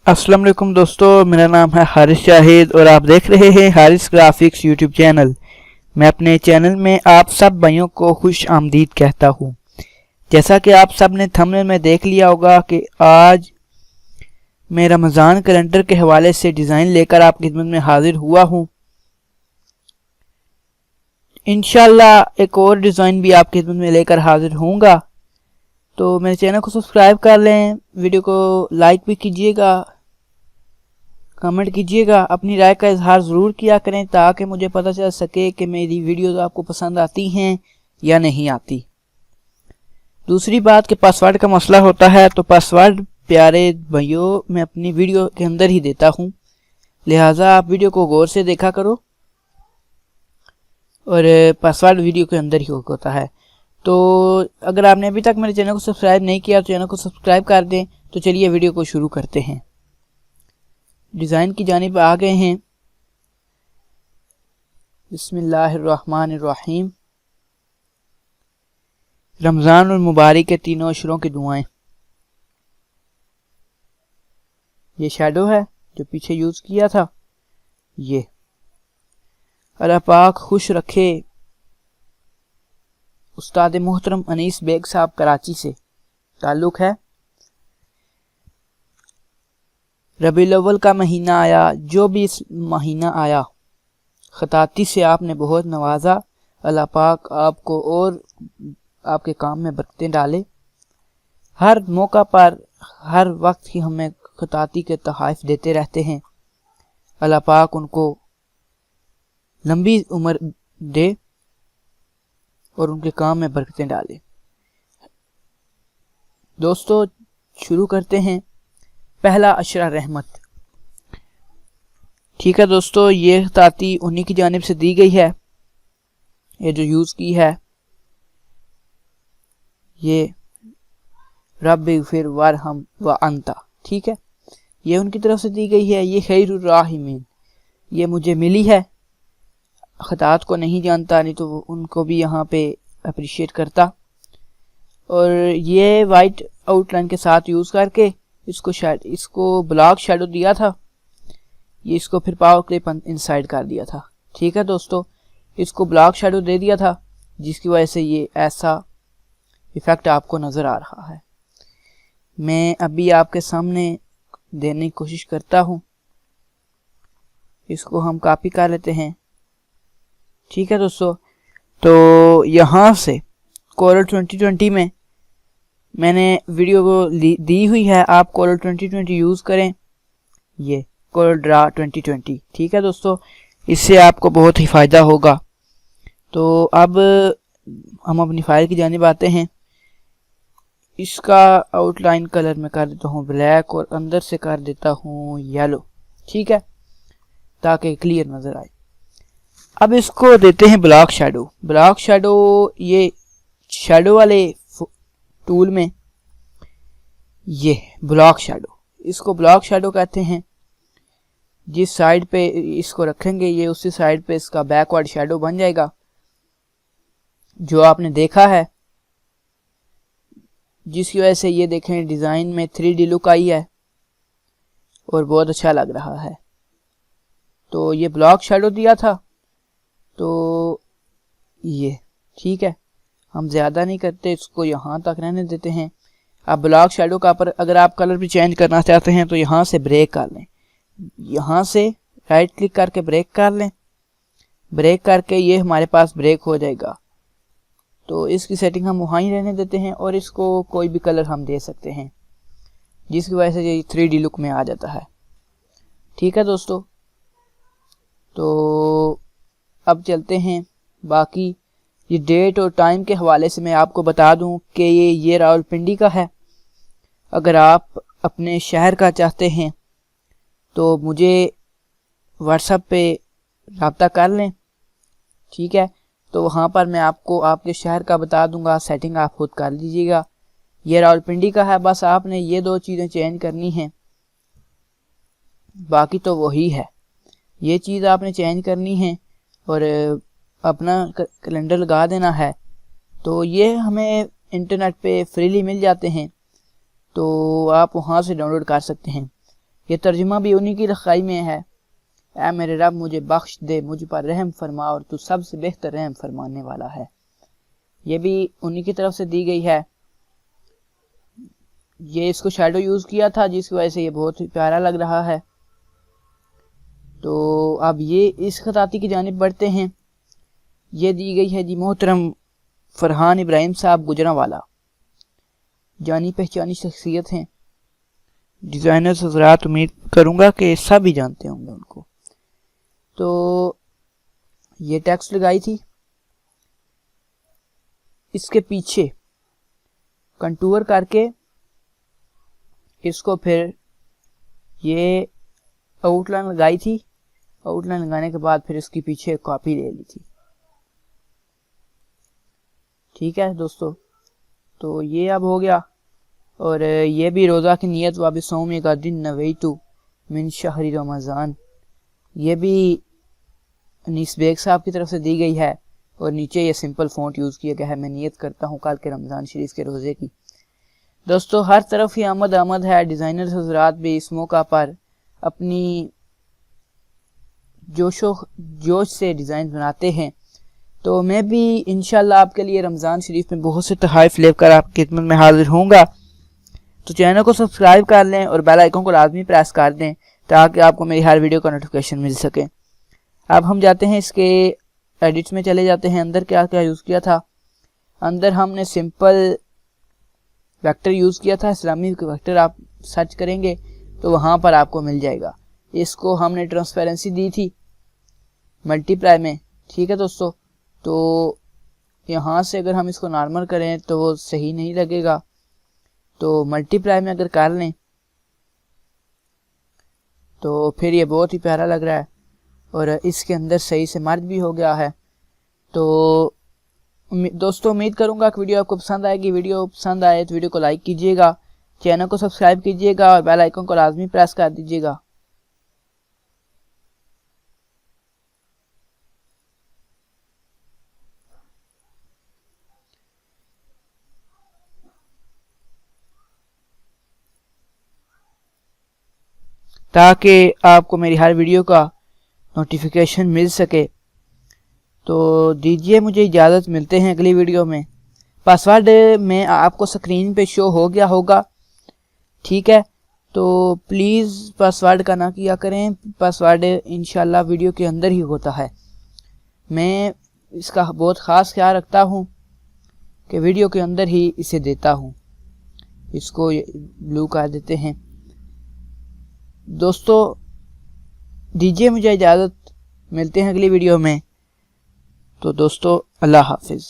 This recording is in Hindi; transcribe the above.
अस्सलाम वालेकुम दोस्तों, मेरा नाम है हारिस शाहिद और आप देख रहे हैं हारिस ग्राफिक्स यूट्यूब चैनल। मैं अपने चैनल में आप सब भाइयों को खुश आमदीद कहता हूं। जैसा कि आप सब ने थंबनेल में देख लिया होगा कि आज मैं रमज़ान कैलेंडर के हवाले से डिज़ाइन लेकर आपकी खिदमत में हाजिर हुआ हूं। इंशाल्लाह एक और डिज़ाइन भी आपकी खिदमत में लेकर हाजिर होऊंगा। तो मेरे चैनल को सब्सक्राइब कर लें, वीडियो को लाइक भी कीजिएगा, कमेंट कीजिएगा, अपनी राय का इजहार ज़रूर किया करें ताकि मुझे पता चल सके कि मेरी वीडियोस आपको पसंद आती हैं या नहीं आती। दूसरी बात कि पासवर्ड का मसला होता है, तो पासवर्ड प्यारे भाइयों मैं अपनी वीडियो के अंदर ही देता हूं, लिहाजा आप वीडियो को गौर से देखा करो और पासवर्ड वीडियो के अंदर ही होता है। तो अगर आपने अभी तक मेरे चैनल को सब्सक्राइब नहीं किया तो चैनल को सब्सक्राइब कर दें। तो चलिए वीडियो को शुरू करते हैं। डिज़ाइन की जानिब आ गए हैं। बिस्मिल्लाहिर्रहमानिर्रहीम। रमज़ान और मुबारक के तीनों अशरों की दुआएं। ये शैडो है जो पीछे यूज़ किया था। ये अल्लाह पाक खुश रखे उस्ताद मोहतरम अनीस बेग साहब कराची से ताल्लुक़ है। रबीउल अव्वल का महीना आया, जो भी इस महीना आया खताती से आपने बहुत नवाजा। अल्लाह पाक आपको और आपके काम में बरकतें डाले। हर मौका पर हर वक्त ही हमें खताती के तोहफ़े देते रहते हैं। अल्लाह पाक उनको लंबी उम्र दे और उनके काम में बरकतें डाले। दोस्तों शुरू करते हैं। पहला अशरा रहमत। ठीक है दोस्तों, ये खताती उन्हीं की जानिब से दी गई है। ये जो यूज़ की है ये रब्बि फिर वरहम व अंता, ठीक है, ये उनकी तरफ से दी गई है। ये खैरुर राहिमीन, ये मुझे मिली है। खतात को नहीं जानता, नहीं तो उनको भी यहाँ पे अप्रिशिएट करता। और ये वाइट आउटलाइन के साथ यूज़ करके इसको ब्लॉक शेडो दिया था। ये इसको फिर पावर क्लिप इनसाइड कर दिया था। ठीक है दोस्तों, इसको ब्लॉक शेडो दे दिया था जिसकी वजह से ये ऐसा इफ़ेक्ट आपको नज़र आ रहा है। मैं अभी आपके सामने देने की कोशिश करता हूँ। इसको हम कॉपी कर लेते हैं। ठीक है दोस्तों, तो यहाँ से कोरल 2020 में मैंने वीडियो को दी हुई है। आप कोरल 2020 यूज़ करें, ये कोरल ड्रा 2020। ठीक है दोस्तों, इससे आपको बहुत ही फ़ायदा होगा। तो अब हम अपनी फाइल की जानिब आते हैं। इसका आउटलाइन कलर मैं कर देता हूँ ब्लैक और अंदर से कर देता हूँ येलो, ठीक है, ताकि क्लियर नज़र आए। अब इसको देते हैं ब्लॉक शेडो। ब्लॉक शेडो ये शेडो वाले टूल में ये ब्लॉक शेडो, इसको ब्लॉक शेडो कहते हैं। जिस साइड पे इसको रखेंगे ये उसी साइड पे इसका बैकवर्ड शेडो बन जाएगा जो आपने देखा है, जिसकी वजह से ये देखें डिज़ाइन में 3D लुक आई है और बहुत अच्छा लग रहा है। तो ये ब्लॉक शेडो दिया था। तो ये ठीक है, हम ज़्यादा नहीं करते, इसको यहाँ तक रहने देते हैं। अब ब्लॉक शेडो का पर अगर आप कलर भी चेंज करना चाहते हैं तो यहाँ से ब्रेक कर लें, यहाँ से राइट क्लिक करके ब्रेक कर लें। ब्रेक करके ये हमारे पास ब्रेक हो जाएगा। तो इसकी सेटिंग हम वहाँ ही रहने देते हैं और इसको कोई भी कलर हम दे सकते हैं जिसकी वजह से ये 3D लुक में आ जाता है। ठीक है दोस्तों, तो अब चलते हैं बाकी। ये डेट और टाइम के हवाले से मैं आपको बता दूं कि ये रावलपिंडी का है। अगर आप अपने शहर का चाहते हैं तो मुझे व्हाट्सएप पे रब्ता कर लें, ठीक है, तो वहाँ पर मैं आपको आपके शहर का बता दूंगा। सेटिंग आप खुद कर लीजिएगा। ये रावलपिंडी का है, बस आपने ये दो चीज़ें चेंज करनी हैं, बाकी तो वही है। ये चीज़ आपने चेंज करनी है और अपना कैलेंडर लगा देना है। तो ये हमें इंटरनेट पे फ्रीली मिल जाते हैं, तो आप वहाँ से डाउनलोड कर सकते हैं। ये तर्जुमा भी उन्हीं की लिखाई में है। ऐ मेरे रब मुझे बख्श दे, मुझ पर रहम फरमा और तू सबसे बेहतर रहम फरमाने वाला है। ये भी उन्हीं की तरफ से दी गई है। ये इसको शैडो यूज़ किया था जिसकी वजह से ये बहुत ही प्यारा लग रहा है। तो अब ये इस खताती की जानिब बढ़ते हैं। ये दी गई है जी मोहतरम फरहान इब्राहिम साहब गुजरांवाला, जानी पहचानी शख्सियत हैं, डिज़ाइनर्स हज़रात, उम्मीद करूँगा कि सभी जानते होंगे उनको। तो ये टेक्स्ट लगाई थी, इसके पीछे कंटूर करके इसको फिर ये आउटलाइन लगाई थी। आउटलाइन लगाने के बाद फिर इसके पीछे कॉपी ले ली थी। ठीक है दोस्तों, तो ये अब हो गया। और ये भी रोज़ा की नियत वाबि सौम का दिन नवैतु मिन शहरी रमज़ान, ये भी अनीस बेग साहब की तरफ से दी गई है। और नीचे ये सिंपल फ़ॉन्ट यूज़ किया गया है, मैं नियत करता हूँ कल के रमज़ान शरीफ के रोज़े की। दोस्तों हर तरफ ही आमद है। डिज़ाइनर हज़रात भी इस मौका पर अपनी जोश से डिज़ाइन बनाते हैं। तो मैं भी इंशाल्लाह आपके लिए रमज़ान शरीफ में बहुत से तोहफ़े लेकर आपकी खिदमत में हाजिर होऊंगा। तो चैनल को सब्सक्राइब कर लें और बेल आइकन को लाजमी प्रेस कर दें ताकि आपको मेरी हर वीडियो का नोटिफिकेशन मिल सके। अब हम जाते हैं इसके एडिट्स में, चले जाते हैं। अंदर क्या क्या यूज़ किया था। अंदर हमने सिंपल वेक्टर यूज़ किया था, इस्लामिक वेक्टर आप सर्च करेंगे तो वहाँ पर आपको मिल जाएगा। इसको हमने ट्रांसपेरेंसी दी थी मल्टीप्लाई में। ठीक है दोस्तों, तो यहाँ से अगर हम इसको नॉर्मल करें तो वो सही नहीं लगेगा, तो मल्टीप्लाई में अगर कर लें तो फिर ये बहुत ही प्यारा लग रहा है और इसके अंदर सही से मर्ज भी हो गया है। तो दोस्तों उम्मीद करूंगा कि वीडियो आपको पसंद आएगी। वीडियो पसंद आए तो वीडियो को लाइक कीजिएगा, चैनल को सब्सक्राइब कीजिएगा और बेल आइकन को लाजमी प्रेस कर दीजिएगा। ताकि आपको मेरी हर वीडियो का नोटिफिकेशन मिल सके। तो दीजिए मुझे इजाज़त, मिलते हैं अगली वीडियो में। पासवर्ड में आपको स्क्रीन पे शो हो गया होगा। ठीक है, तो प्लीज़ पासवर्ड का ना किया करें, पासवर्ड इंशाल्लाह वीडियो के अंदर ही होता है। मैं इसका बहुत ख़ास ख्याल रखता हूँ कि वीडियो के अंदर ही इसे देता हूँ। इसको ब्लू कर देते हैं। दोस्तों दीजिए मुझे इजाज़त, मिलते हैं अगली वीडियो में। तो दोस्तों अल्लाह हाफिज़।